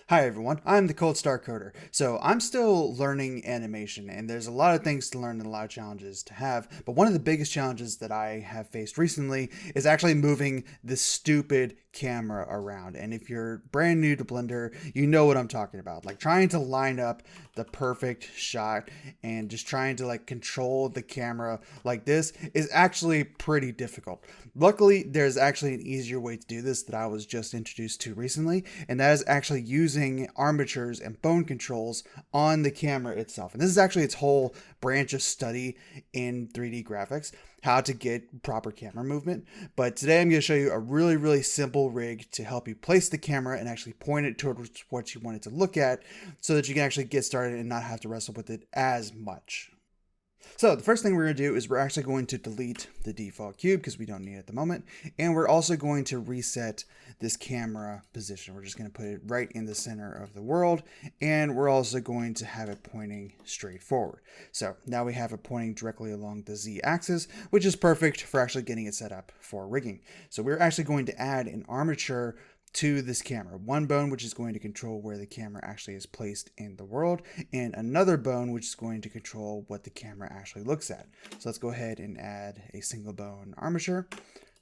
Hi everyone, I'm the Cold Star Coder. So I'm still learning animation and there's a lot of things to learn and a lot of challenges to have, but one of the biggest challenges that I have faced recently is actually moving this stupid camera around. And if you're brand new to Blender, you know what I'm talking about. Like trying to line up the perfect shot and just trying to like control the camera like this is actually pretty difficult. Luckily, there's actually an easier way to do this that I was just introduced to recently, and that is actually using armatures and bone controls on the camera itself. And this is actually its whole branch of study in 3D graphics, how to get proper camera movement. But today I'm going to show you a really simple rig to help you place the camera and actually point it towards what you want it to look at so that you can actually get started and not have to wrestle with it as much. So the first thing we're going to do is we're actually going to delete the default cube because we don't need it at the moment. And we're also going to reset this camera position. We're just going to put it right in the center of the world. And we're also going to have it pointing straight forward. So now we have it pointing directly along the Z axis, which is perfect for actually getting it set up for rigging. So we're actually going to add an armature to this camera. One bone which is going to control where the camera actually is placed in the world, and another bone which is going to control what the camera actually looks at. So let's go ahead and add a single bone armature,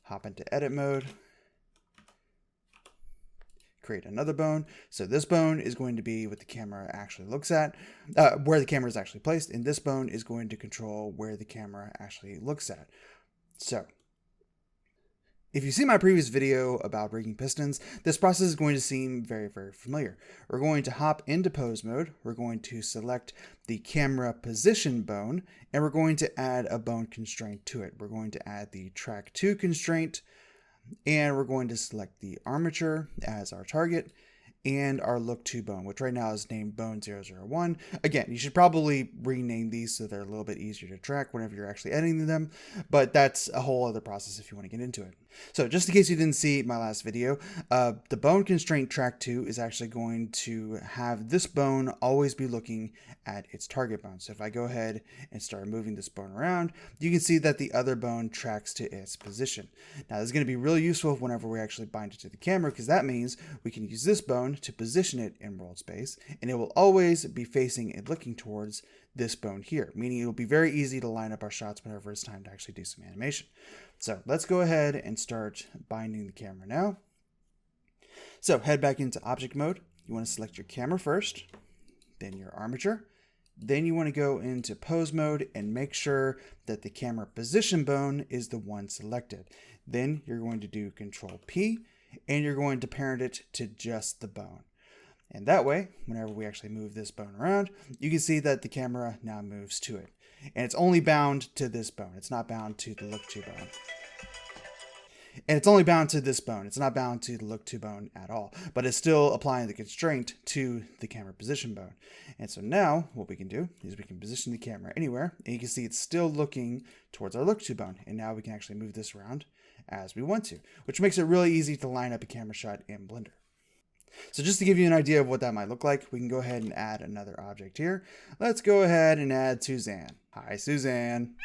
hop into edit mode, create another bone. So this bone is going to be what the camera actually looks at, where the camera is actually placed, and this bone is going to control where the camera actually looks at. So if you see my previous video about rigging pistons, this process is going to seem very familiar. We're going to hop into pose mode, we're going to select the camera position bone, and we're going to add a bone constraint to it. We're going to add the track 2 constraint, and we're going to select the armature as our target, and our look to bone, which right now is named bone 001. Again, you should probably rename these so they're a little bit easier to track whenever you're actually editing them, but that's a whole other process if you want to get into it. So just in case you didn't see my last video, the bone constraint track 2 is actually going to have this bone always be looking at its target bone. So if I go ahead and start moving this bone around, you can see that the other bone tracks to its position. Now this is going to be really useful whenever we actually bind it to the camera, because that means we can use this bone to position it in world space, and it will always be facing and looking towards this bone here, meaning it will be very easy to line up our shots whenever it's time to actually do some animation. So let's go ahead and start binding the camera now. So head back into object mode. You want to select your camera first, then your armature. Then you want to go into pose mode and make sure that the camera position bone is the one selected. Then you're going to do Control P, and you're going to parent it to just the bone. And that way, whenever we actually move this bone around, you can see that the camera now moves to it. And it's only bound to this bone. It's not bound to the look to bone. And it's only bound to this bone. It's not bound to the look to bone at all, but it's still applying the constraint to the camera position bone. And so now what we can do is we can position the camera anywhere, and you can see it's still looking towards our look to bone. And now we can actually move this around as we want to, which makes it really easy to line up a camera shot in Blender. So just to give you an idea of what that might look like, we can go ahead and add another object here. Let's go ahead and add Suzanne. Hi, Suzanne.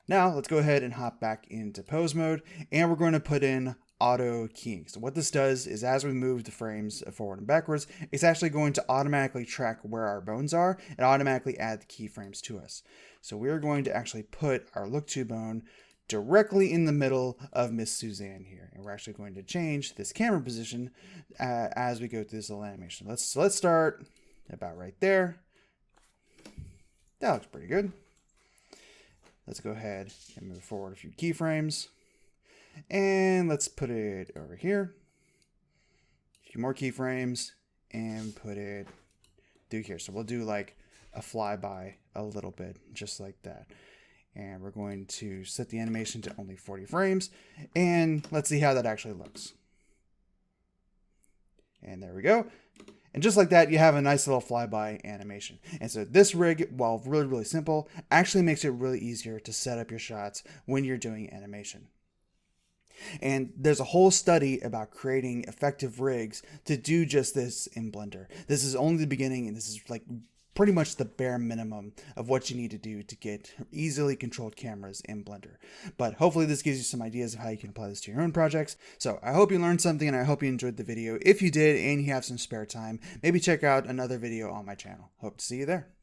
Now let's go ahead and hop back into pose mode, and we're going to put in auto keying. So what this does is as we move the frames forward and backwards, it's actually going to automatically track where our bones are and automatically add the keyframes to us. So we're going to actually put our look to bone directly in the middle of Miss Suzanne here. And we're actually going to change this camera position as we go through this little animation. Let's start about right there. That looks pretty good. Let's go ahead and move forward a few keyframes. And let's put it over here. A few more keyframes and put it through here. So we'll do like a flyby a little bit, just like that. And we're going to set the animation to only 40 frames. And let's see how that actually looks. And there we go. And just like that, you have a nice little flyby animation. And so this rig, while really simple, actually makes it really easier to set up your shots when you're doing animation. And there's a whole study about creating effective rigs to do just this in Blender. This is only the beginning, and this is like pretty much the bare minimum of what you need to do to get easily controlled cameras in Blender. But hopefully this gives you some ideas of how you can apply this to your own projects. So I hope you learned something, and I hope you enjoyed the video. If you did and you have some spare time, maybe check out another video on my channel. Hope to see you there.